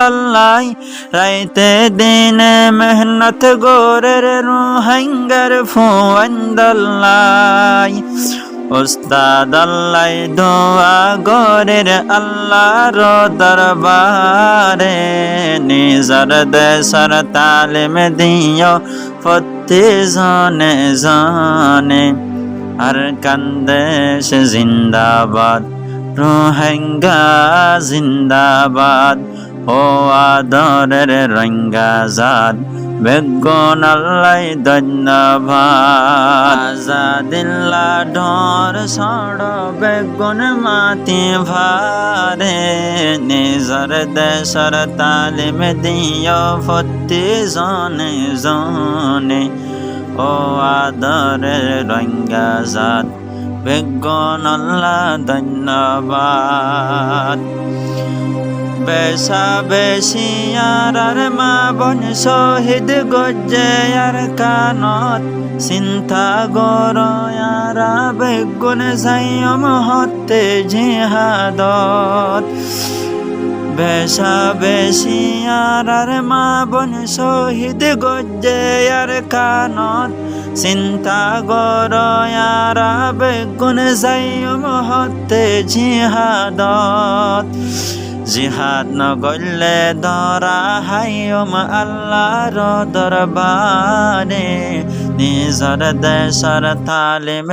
আল্লাহ রাইতে দিনে মেহনত গোরের রোহিঙ্গার ফুয়ান্দাল্লাহ উস্তাদ আল্লাহ দোয়া গোরের আল্লাহর দরবারে নিজর দেশর তালিম দিও প্রতি জনে জনে আর কান্দেশ জিন্দাবাদ রোহিঙ্গা জিন্দাবাদ ও আদরের রঙ্গাজাদ বেগুন আল্লাহ ধন্যবাদ আজাদিল্লা ডর সড় বেগুন মাতি ভারে নিজর দেশর তালিম দিও ফতি জনে জনে ও আদরের রঙ্গাজাদ বেগুন আল্লাহ ধন্যবাদ বেশা বেশি আর মা বন শহীদ গজ্জে আর কানত চিন্তা গর আরা বেগুন সাইয়ম হতে জিহাদত বেশা বেশি আর মা বন শহীদ গজ্জে আর কানত চিন্তা গর আরা বেগুন সাইয়ম হতে জিহাদত জিহাদ নগলে ধরা হাইয়ম আল্লাহর দরবারে নিজর দেশর তালিম